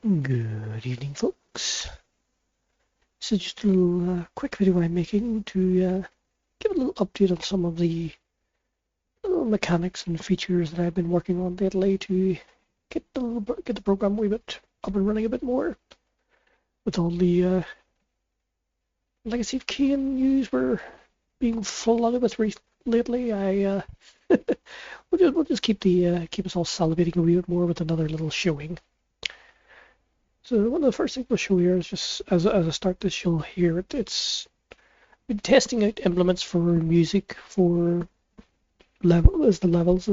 Good evening, folks. This is just a little quick video I'm making to give a little update on some of the little mechanics and features that I've been working on lately to get the program a wee bit up and running a bit more. With all the legacy of kain news we're being flooded with lately, I we'll just keep us all salivating a wee bit more with another little showing. So one of the first things we'll show here is just as I start this show here, it's been testing out implements for music for the levels.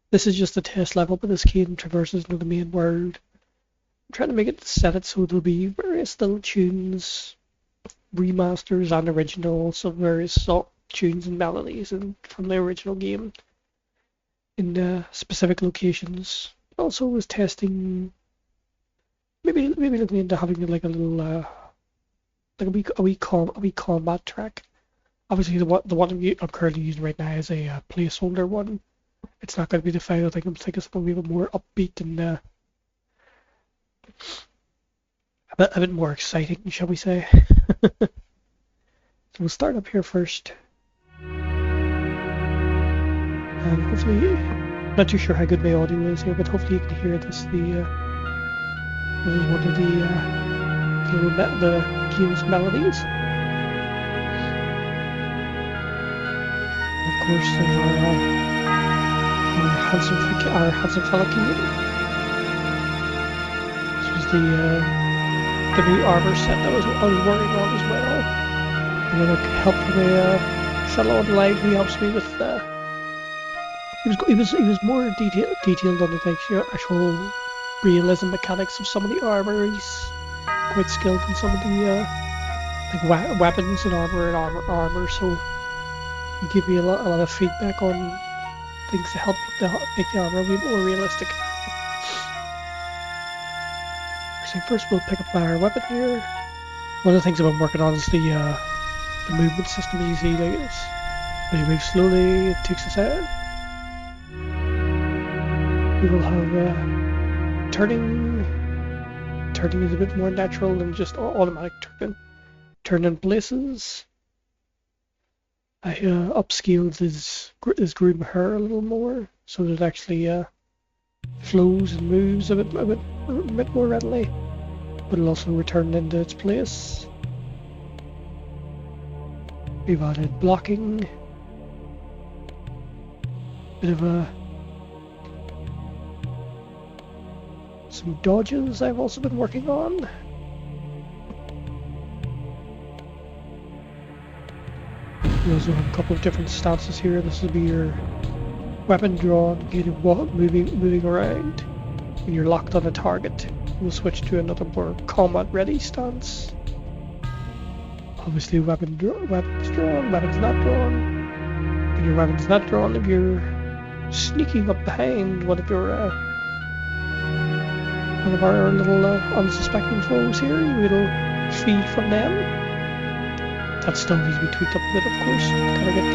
This is just a test level, but this kain traverses into the main world. I'm trying to make it set it so there'll be various little tunes, remasters and originals of various tunes and melodies from the original game in specific locations. Also was testing. Maybe looking into having like a little like a wee combat track. Obviously, the one I'm currently using right now is a placeholder one. It's not going to be the final thing. I'm thinking it's going to be a bit more upbeat and a bit more exciting, shall we say? So we'll start up here first, and hopefully, not too sure how good my audio is here, but hopefully you can hear this. This is one of the game's melodies. Of course, there's our handsome fella kain. This was the new armor set that I was working on as well. And then help from a fellow online who helps me with. He was more detailed on the actual realism mechanics of some of the armor. He's quite skilled in some of the like weapons and armor. So he gave me a lot of feedback on things to help make the armor a bit more realistic. So first we'll pick up our weapon here. One of the things I've been working on is the movement system. You see, like this. When you move slowly, it takes us out. We will have turning is a bit more natural than just automatic turning places. I upscaled his groom hair a little more so that it actually flows and moves a bit more readily, but it'll also return into its place. We've added blocking, bit of some dodges I've also been working on. We also have a couple of different stances here. This will be your weapon drawn, moving around. When you're locked on a target, we'll switch to another more combat ready stance. Obviously, weapons drawn, weapons not drawn. When your weapon's not drawn, if you're sneaking up behind one of our little unsuspecting foes here, it'll flee from them. That still needs to be tweaked up a bit, of course. Gotta get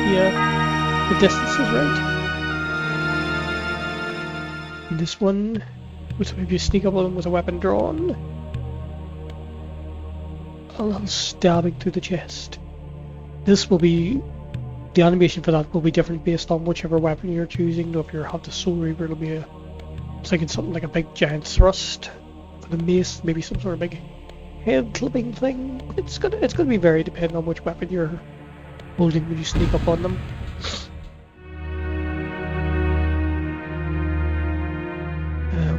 the distances right. And this one, which if you sneak up on them with a weapon drawn, a little stabbing through the chest. This will be the animation for that will be different based on whichever weapon you're choosing. If you have the Soul Reaver, it'll be it's like something like a big giant thrust. For the mace, maybe some sort of big head clipping thing. It's gonna be very dependent on which weapon you're holding when you sneak up on them.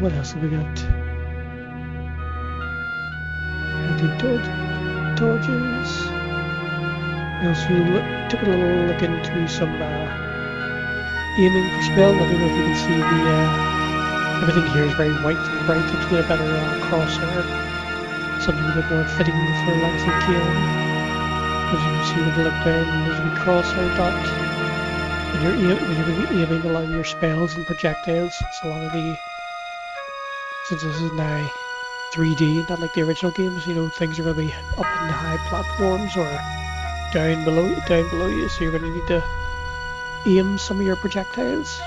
What else have we got? Dodges. I also took a little look into some aiming for spell. I don't know if you can see the everything here is very white and bright to get a better crosshair. Something a bit more fitting for legacy of kain. As you can see with the look down, there's a wee crosshair dot. When you're aiming a lot of your spells and projectiles, it's a lot of since this is now 3D, not like the original games, things are going to be up in the high platforms or down below you, so you're going to need to aim some of your projectiles.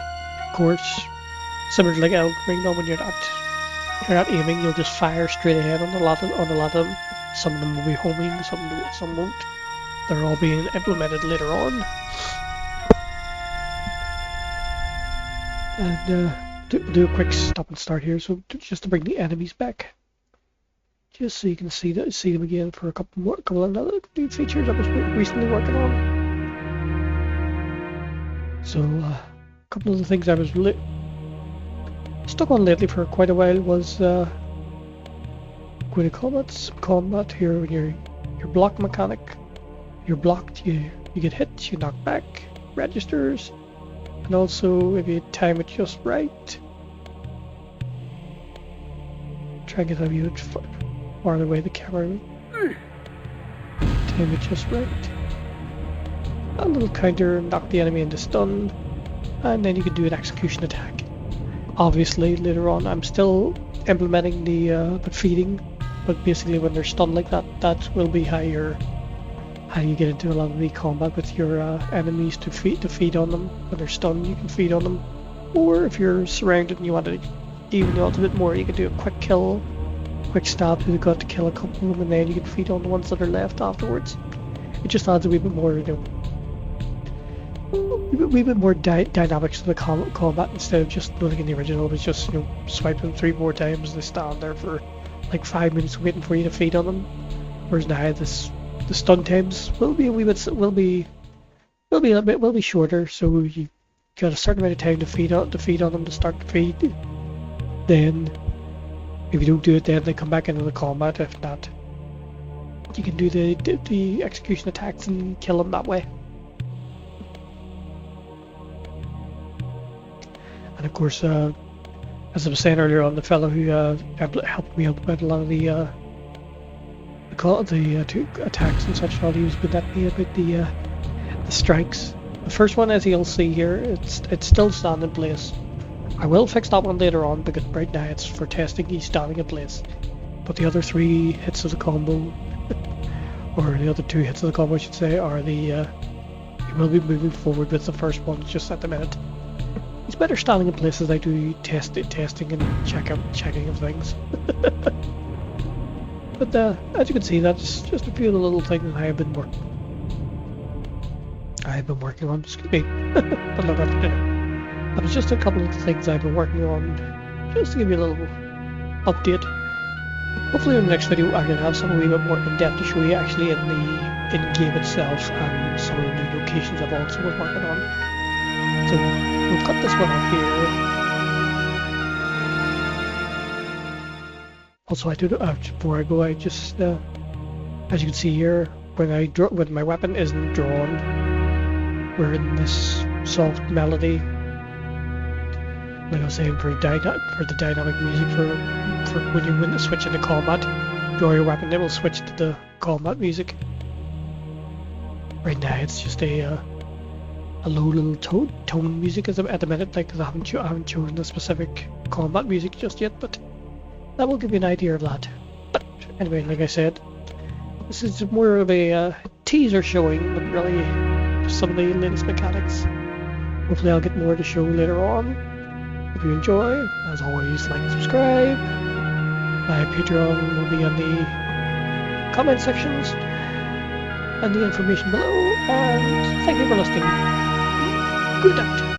Of course, similar to like Elden Ring, when you're not If you're not aiming, you'll just fire straight ahead on a lot of them. Some of them will be homing, some won't. They're all being implemented later on. And do a quick stop and start here, so just to bring the enemies back, just so you can see them again for a couple of other new features I was recently working on. So a couple of the things I was stuck on lately for quite a while was going to combat here. When your block mechanic, you're blocked, you get hit, you knock back, registers, and also if you time it just right, try and get a view far away the camera, time it just right, a little counter, knock the enemy into stun, and then you can do an execution attack. Obviously later on I'm still implementing the feeding, but basically when they're stunned like that, that will be how you get into a lot of the combat with your enemies, to feed on them. When they're stunned, you can feed on them, or if you're surrounded and you want to even the ultimate more, you can do a quick kill, quick stab to the gut to kill a couple of them, and then you can feed on the ones that are left afterwards. It just adds a wee bit more, a wee bit more dynamics to the combat, instead of just like in the original, it was just swipe them 3 more times and they stand there for like 5 minutes waiting for you to feed on them. Whereas now the stun times will be shorter, so you got a certain amount of time to feed on them to start to feed. Then if you don't do it, then they come back into the combat. If not, you can do the execution attacks and kill them that way. And of course, as I was saying earlier on, the fellow who helped me implement a lot of the attacks and such, all he was good at me about the strikes. The first one, as you'll see here, it's still standing in place. I will fix that one later on, because right now it's for testing, he's standing in place. But the other 3 hits of the combo, or the other 2 hits of the combo I should say, are he will be moving forward with the first one just at the minute. He's better standing in place as I do testing and checking of things. But as you can see, that's just a few of the little things I have been working on. Excuse me. But look, that was just a couple of things I've been working on, just to give you a little update. Hopefully in the next video I can have some a wee bit more in depth to show you actually in the game itself, and some of the new locations I've also been working on. So we'll cut this one off here. Also, before I go, I just as you can see here, when my weapon isn't drawn, we're in this soft melody. Like I was saying, for the dynamic music for when you switch into combat, draw your weapon, it will switch to the combat music. Right now, it's just a low little tone music at the minute, like, because I haven't chosen the specific combat music just yet, but that will give you an idea of that. But anyway, like I said, this is more of a teaser showing than really just some of the latest mechanics. Hopefully I'll get more to show later on. If you enjoy, as always, like and subscribe. My Patreon will be in the comment sections and the information below. And thank you for listening. Good night.